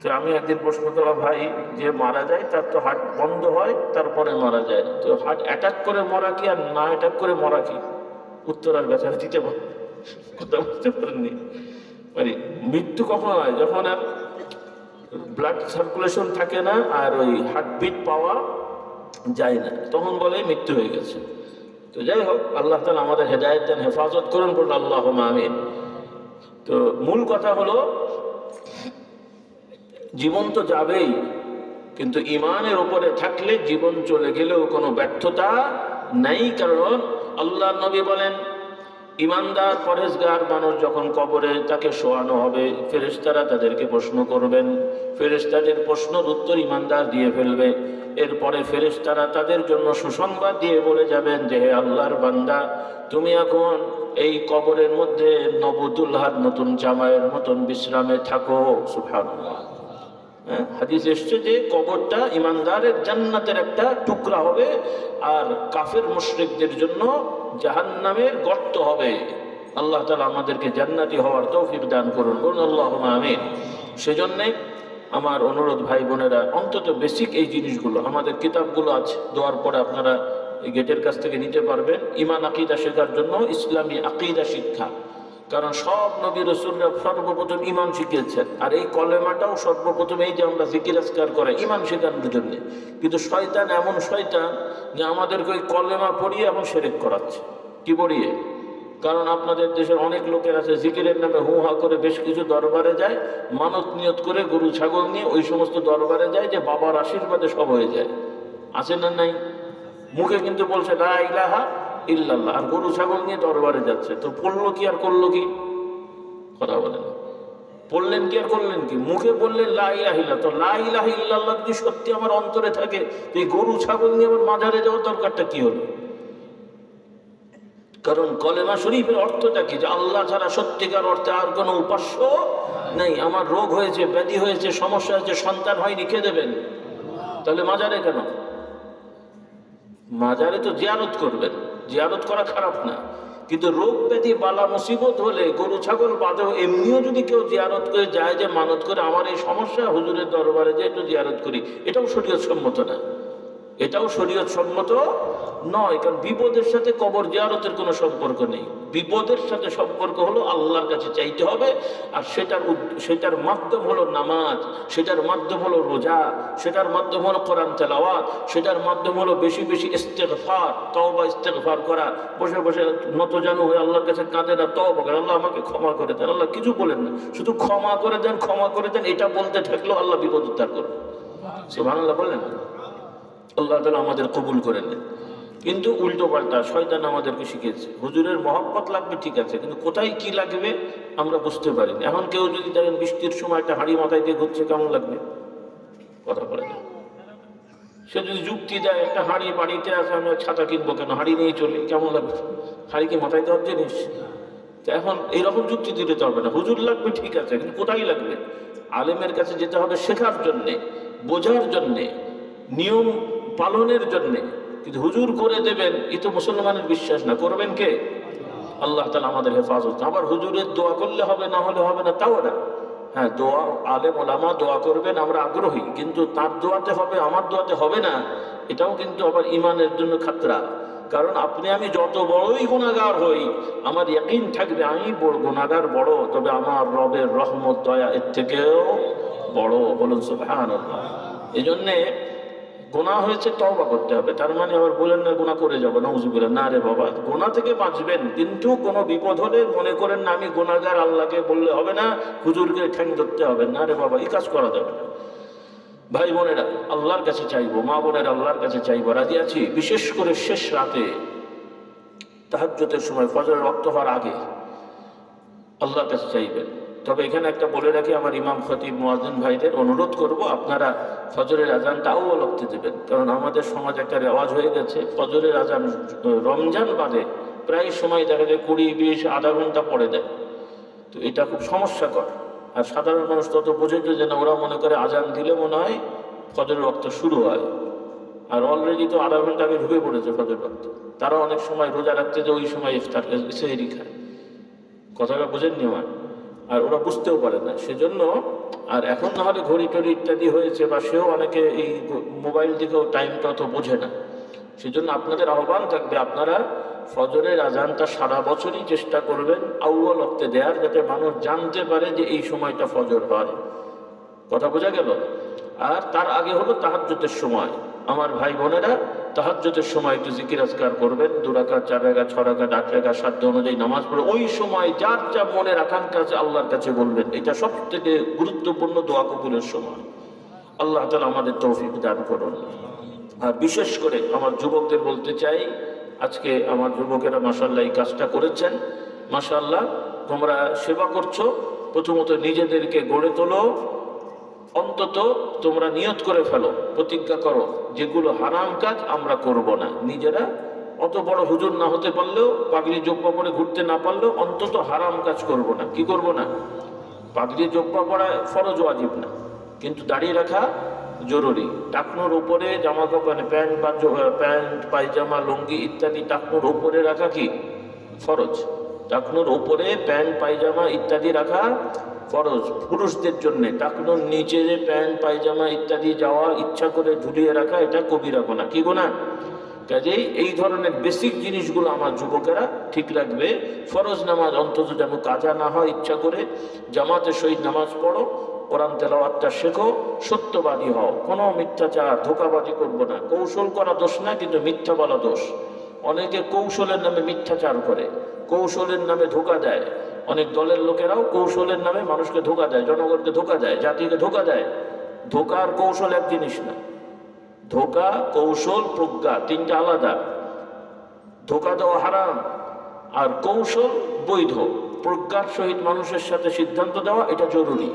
তো আমি একদিন প্রশ্ন করলাম, ভাই যে মারা যায় তার তো হার্ট বন্ধ হয় তারপরে মারা যায়, তো হার্ট অ্যাটাক করে মরা কি আর না অ্যাটাক করে মরা কি? উত্তর আর বেচারা দিতে পারে কথা বুঝতে পারেননি। মানে মৃত্যু কখন হয়? যখন আর ব্লাড সার্কুলেশন থাকে না আর ওই হার্টবিট পাওয়া যায় না, তখন বলে মৃত্যু হয়ে গেছে। তো যাই হোক, আল্লাহ তাআলা আমাদের হেদায়েত দেন, হেফাজত করুন, বলুন আল্লাহুম্মা আমিন। তো মূল কথা হলো, জীবন তো যাবেই, কিন্তু ইমানের উপরে থাকলে জীবন চলে গেলেও কোনো ব্যর্থতা নাই। কারণ আল্লাহ নবী বলেন, ইমানদার পরেশগার মানুষ যখন কবরে তাকে শোয়ানো হবে, ফেরেশতারা তাদেরকে প্রশ্ন করবেন, ফেরেশতাদের প্রশ্নের উত্তর ইমানদার দিয়ে ফেলবে। এরপরে ফেরেশতারা তাদের জন্য সুসংবাদ দিয়ে বলে যাবেন যে, হে আল্লাহর বান্দা, তুমি এখন এই কবরের মধ্যে নবদুল্লাহর নতুন জামাইয়ের মতন বিশ্রামে থাকো। সুবহানাল্লাহ। হাদিস এসছে যে কবরটা ইমানদারের জান্নাতের একটা টুকরা হবে, আর কাফের মুশরিকদের জন্য জাহান্নামের গর্ত হবে। আল্লাহ তাআলা আমাদেরকে জান্নাতি হওয়ার তৌফিক দান করুন, বলুন আল্লাহুম্মা আমিন। সেজন্যে আমার অনুরোধ, ভাই বোনেরা, অন্তত বেসিক এই জিনিসগুলো, আমাদের কিতাবগুলো আছে, দোয়ার পরে আপনারা এই গেটের কাছ থেকে নিতে পারবেন, ঈমান আকীদা শেখার জন্য, ইসলামী আকীদা শিক্ষা। কারণ সব নবী রাসূলরা সর্বপ্রথম ঈমান শিখিয়েছেন, আর এই কলেমাটাও সর্বপ্রথম, এই যে আমরা জিকির আজকার করে, ঈমান শেখানোর জন্য। কিন্তু শয়তান এমন শয়তান যে আমাদেরকে ওই কলেমা পড়িয়ে এখন শিরক করাচ্ছে। কি পড়িয়ে? কারণ আপনাদের দেশের অনেক লোকের আছে, জিকিরের নামে হু হা করে বেশ কিছু দরবারে যায়, মানত নিয়ত করে গরু ছাগল নিয়ে ওই সমস্ত দরবারে যায় যে বাবার আশীর্বাদে সব হয়ে যায়। আছে না নাই? মুখে কিন্তু বলছে লা ইলাহা ইল্লাল্লাহ, আর গরু ছাগল নিয়ে দরবারে যাচ্ছে। তো পড়লো কি আর করলো কি? কথা বলে না। পড়লেন কি আর করলেন কি? মুখে বললেন লা ইলাহা ইল্লাল্লাহ, তো লা ইলাহা ইল্লাল্লাহ যদি সত্যি আমার অন্তরে থাকে, তো এই গরু ছাগল নিয়ে আমার মাজারে যাওয়ার দরকারটা কি হলো? কারণ কলেমা শরীফের অর্থটা কি? যে আল্লাহ ছাড়া সত্যিকার অর্থে আর কোনো উপাস্য নেই। আমার রোগ হয়েছে, ব্যাধি হয়েছে, সমস্যা হয়েছে, সন্তান হয়নি, কে দেবেন? তাহলে মাজারে কেন? মাজারে তো জিয়ারত করবেন, জিয়ারত করা খারাপ না, কিন্তু রোগ ব্যাধি বালা মুসিবত হলে গরু ছাগল বাঁধেও এমনিও যদি কেউ জিয়ারত করে যায়, যে মানত করে আমার এই সমস্যা, হুজুরের দরবারে যে একটু জিয়ারত করি, এটাও শরীয়ত সম্মত না, এটাও শরীয়ত সম্মত নয়। কারণ বিপদের সাথে কবর জিয়ারতের কোনো সম্পর্ক নেই। বিপদের সাথে সম্পর্ক হলো আল্লাহর কাছে চাইতে হবে, আর সেটার মাধ্যম হলো নামাজ, সেটার মাধ্যম হলো রোজা, সেটার মাধ্যম হলো কোরআন তেলাওয়াত, সেটার মাধ্যম হলো বেশি বেশি ইস্তেগফার, তওবা ইস্তেগফার করা। বসে বসে নতজানু হয়ে আল্লাহর কাছে কাঁদে না, তওবা করে, আল্লাহ আমাকে ক্ষমা করে দেন। আল্লাহ কিছু বলেন না, শুধু ক্ষমা করে দেন, ক্ষমা করে দেন, এটা বলতে থাকলেও আল্লাহ বিপদ উদ্ধার করবে। সুবহানাল্লাহ বলেন। আল্লাহ তাআলা আমাদের কবুল করে নেন। কিন্তু উল্টো পাল্টা শয়তান আমাদেরকে শিখেছে, হুজুরের মহব্বত লাগবে ঠিক আছে, কিন্তু কোথায় কি লাগবে আমরা বুঝতে পারি না। এখন কেউ যদি দেখেন বৃষ্টির সময় একটা হাঁড়ি মাথায় দিয়ে ঘুরছে, কেমন লাগবে? কথা বলে না। সে যদি যুক্তি দেয়, একটা হাঁড়ি বাড়িতে আছে, আমি ছাতা কিনবো কেন, হাঁড়ি নিয়ে চলি, কেমন লাগবে? হাঁড়ি কি মাথায় দেওয়ার জিনিস? এখন এইরকম যুক্তি দিতে হবে না। হুজুর লাগবে ঠিক আছে, কিন্তু কোথায় লাগবে? আলেমের কাছে যেতে হবে শেখার জন্যে, বোঝার জন্যে, নিয়ম পালনের জন্যে। কিন্তু হুজুর করে দেবেন, এ তো মুসলমানের বিশ্বাস না। করবেন কে? আল্লাহ তাআলা আমাদের হেফাজত। আবার হুজুরের দোয়া করলে হবে, না হলে হবে না, তাও না। হ্যাঁ, দোয়া আলেম ওলামা দোয়া করবেন, আমরা আগ্রহী, কিন্তু তার দোয়াতে হবে, আমার দোয়াতে হবে না, এটাও কিন্তু আবার ইমানের জন্য খাতরা। কারণ আপনি আমি যত বড়ই গুনাহগার হই, আমার ইয়াকিন থাকবে আমি বড় গুনাহগার বড়, তবে আমার রবের রহমত দয়া এর থেকেও বড়। বলুন সুবহানাল্লাহ। এই জন্যে গুনাহ হয়েছে, তওবা করতে হবে। তার মানে আবার বলেন না গুনাহ করে যাবো, নাউজুবিল্লাহ। না রে বাবা, গুনাহ থেকে বাঁচবেন, কিন্তু কোনো বিপদ হলে মনে করেন না আমি গুনাহগার, আল্লাহকে বললে হবে না, হুজুরকে ঠ্যাং ধরতে হবে না। রে বাবা, এই কাজ করা যাবে না। ভাই বোনেরা, আল্লাহর কাছে চাইবো, মা বোনেরা আল্লাহর কাছে চাইবো, রাজি আছি। বিশেষ করে শেষ রাতে তাহাজ্জুদের সময়, ফজরের ওয়াক্ত হওয়ার আগে আল্লাহর কাছে চাইবেন। তবে এখানে একটা বলে রাখি, আমার ইমাম খতিব মুয়াজ্জিন ভাইদের অনুরোধ করব, আপনারা ফজরের আজানটা আউয়াল ওয়াক্তে দেবেন। কারণ আমাদের সমাজ একটা রেওয়াজ হয়ে গেছে, ফজরের আজান রমজান বাদে প্রায় সময় দেখা যায় 20-20 আধা ঘন্টা পরে দেয়। তো এটা খুব সমস্যাকর। আর সাধারণ মানুষ তত বোঝে যে না, ওরা মনে করে আজান দিলে মনে হয় ফজরের ওয়াক্ত শুরু হয়, আর অলরেডি তো আধা ঘন্টা আগে ঢুকে পড়েছে ফজরের ওয়াক্ত। তারা অনেক সময় রোজা রাখতে যে ওই সময় ইফতার সেহরি খায়। কথাটা বোঝেননি আমার? আর ওরা বুঝতেও পারে না। সেজন্য আর এখন না হলে ঘড়ি টড়ি ইত্যাদি হয়েছে, বা সেও অনেকে এই মোবাইল দিকেও টাইমটা অত বোঝে না। সেজন্য আপনাদের আহ্বান থাকবে, আপনারা ফজরের আজানটা সারা বছরই চেষ্টা করবেন আউয়াল ওয়াক্তে দেওয়ার, যাতে মানুষ জানতে পারে যে এই সময়টা ফজর হয়। কথা বোঝা গেল? আর তার আগে হলো তাহাজ্জুদের সময়। আমার ভাই বোনেরা তাহাজ্জুদের সময় একটু জিকির আজকার করবেন, 2 রাকাত 4 রাকাত 6 রাকাত 8 রাকাত সাধ্য অনুযায়ী নামাজ পড়ে ওই সময় যার যা মনের আকাঙ্ক্ষা আছে আল্লাহর কাছে বলবেন। এটা সব থেকে গুরুত্বপূর্ণ দোয়া কবুলের সময়। আল্লাহ তাআলা আমাদের তৌফিক দান করুন। আর বিশেষ করে আমার যুবকদের বলতে চাই, আজকে আমার যুবকেরা মাশাআল্লাহ এই কাজটা করেছেন। মাশাআল্লাহ, তোমরা সেবা করছো, প্রথমত নিজেদেরকে গড়ে তোলো। অন্তত তোমরা নিয়ত করে ফেলো, প্রতিজ্ঞা করো যেগুলো হারাম কাজ আমরা করব না। নিজেরা অত বড় হুজুর না হতে পারলেও, পাগড়ি জোব্বা পরে ঘুরতে না পারলেও অন্তত হারাম কাজ করব না। কি করব না? পাগড়ি জোব্বা পরা ফরজ ওয়াজিব না, কিন্তু দাড়িয়ে রাখা জরুরি। টাকনোর উপরে জামা কাপড়, মানে প্যান্ট পায়জামা লুঙ্গি ইত্যাদি টাকনোর উপরে রাখা কি ফরজ। টাকনোর উপরে প্যান্ট পায়জামা ইত্যাদি রাখা ফরজ পুরুষদের জন্য। টাকনোর নিচে যে প্যান্ট পায়জামা ইত্যাদি যাওয়া ইচ্ছা করে ঝুলিয়ে রাখা, এটা কবিরা গুনাহ। কি গুনাহ? কাজেই এই ধরনের বেসিক জিনিসগুলো আমার যুবকেরা ঠিক রাখবে। ফরজ নামাজ অন্তত যেন কাজা না হয়, ইচ্ছা করে জামাতের সহিত নামাজ পড়ো, কোরআন তেলাওয়াতটা শেখো, সত্যবাদী হও, কোনো মিথ্যাচার ধোঁকাবাজি করবো না। কৌশল করা দোষ না, কিন্তু মিথ্যা বলা দোষ। অনেকে কৌশলের নামে মিথ্যাচার করে, কৌশলের নামে ধোঁকা দেয়। অনেক দলের লোকেরাও কৌশলের নামে মানুষকে ধোঁকা দেয়, জনগণকে ধোঁকা দেয়, জাতিকে ধোঁকা দেয়। ধোঁকা আর কৌশল এক জিনিস না। ধোঁকা, কৌশল, প্রজ্ঞা তিনটা আলাদা। ধোঁকা দেওয়া হারাম, আর কৌশল বৈধ। প্রজ্ঞার সহিত মানুষের সাথে সিদ্ধান্ত দেওয়া এটা জরুরি।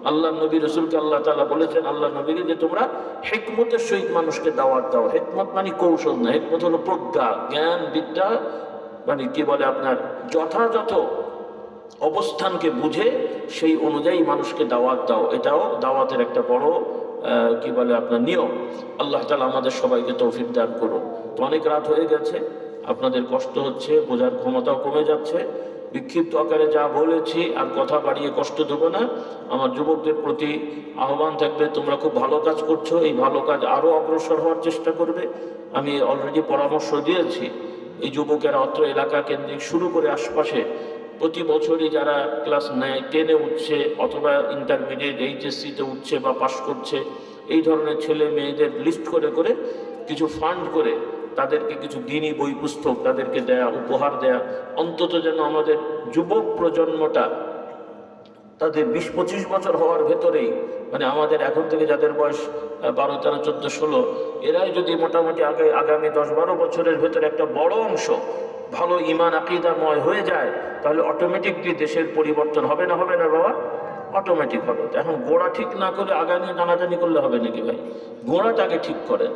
আল্লাহ নবী রসুলকে আল্লাহ তাআলা বলেছেন, আল্লাহ নবীকে, যে তোমরা হিকমতের সহিত মানুষকে দাওয়াত দাও। হিকমত মানে কৌশল না, হিকমত হলো প্রজ্ঞা, জ্ঞান, বিদ্যা, মানে কি বলে আপনার যথাযথ অবস্থানকে বুঝে সেই অনুযায়ী মানুষকে দাওয়াত দাও। এটাও দাওয়াতের একটা বড় কি বলে আপনার নিয়ম। আল্লাহ তাআলা আমাদের সবাইকে তৌফিক দান করুন। তো অনেক রাত হয়ে গেছে, আপনাদের কষ্ট হচ্ছে, বোঝার ক্ষমতাও কমে যাচ্ছে। বিক্ষিপ্ত আকারে যা বলেছি আর কথা বাড়িয়ে কষ্ট দেবো না। আমার যুবকদের প্রতি আহ্বান থাকবে, তোমরা খুব ভালো কাজ করছো, এই ভালো কাজ আরও অগ্রসর হওয়ার চেষ্টা করবে। আমি অলরেডি পরামর্শ দিয়েছি, এই যুবকেরা অত্র এলাকা কেন্দ্রিক শুরু করে আশপাশে প্রতি বছরই যারা ক্লাস 10-এ উঠছে অথবা ইন্টারমিডিয়েট এইচএসসিতে উঠছে বা পাশ করছে, এই ধরনের ছেলে মেয়েদের লিস্ট করে করে কিছু ফান্ড করে তাদেরকে কিছু দিনই বই পুস্তক তাদেরকে দেয়া, উপহার দেয়া। অন্তত যেন আমাদের যুবক প্রজন্মটা তাদের 20-25 বছর হওয়ার ভেতরেই, মানে আমাদের এখন থেকে যাদের বয়স 12, 13, 14, 16, এরাই যদি মোটামুটি আগামী 10-12 বছরের ভেতরে একটা বড় অংশ ভালো ঈমান আকীদাময় হয়ে যায়, তাহলে অটোমেটিকলি দেশের পরিবর্তন হবে না? হবে না বাবা? অটোমেটিক হবে। এখন গোড়া ঠিক না করে আগামী টানাটানি করলে হবে নাকি ভাই? গোড়াটাকে ঠিক করেন,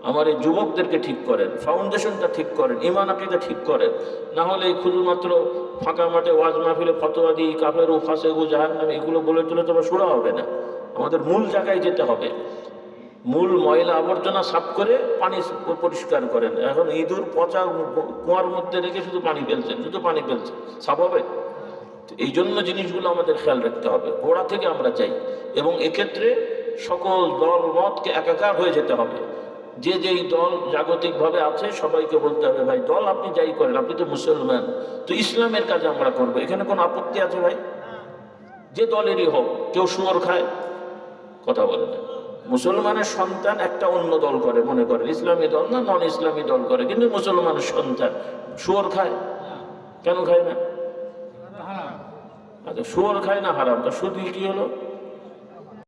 আমার এই যুবকদেরকে ঠিক করেন, ফাউন্ডেশনটা ঠিক করেন, ঈমান আকীদা ঠিক করেন। না হলে শুধুমাত্র ফাঁকা মাঠে ওয়াজ মাহফিলে ফতোয়া দিই কাফের ও ফাসেক ও জাহান্নাম এগুলো বলে তুলে তো সুরা হবে না। আমাদের মূল জায়গায় যেতে হবে। মূল ময়লা আবর্জনা সাফ করে পানি পরিষ্কার করেন। এখন ইঁদুর পচা কুয়ার মধ্যে রেখে শুধু পানি ফেলছেন, সাফ হবে? এই জন্য জিনিসগুলো আমাদের খেয়াল রাখতে হবে, গোড়া থেকে আমরা চাই। এবং এক্ষেত্রে সকল দল মতকে একাকার হয়ে যেতে হবে। যে যেই দল জাগতিকভাবে আছে সবাইকে বলতে হবে, ভাই দল আপনি যাই করেন, আপনি তো মুসলমান, তো ইসলামের কাজে আমরা করবো। এখানে কোনো আপত্তি আছে ভাই? যে দলেরই হোক, কেউ শুয়োর খায়, কথা বলে না। মুসলমানের সন্তান একটা অন্য দল করে, মনে করে ইসলামী দল না, নন ইসলামী দল করে, কিন্তু মুসলমানের সন্তান শুয়োর খায়। কেন খায় না? আচ্ছা, শুয়োর খায় না হারাম, তা শুধু কি হলো?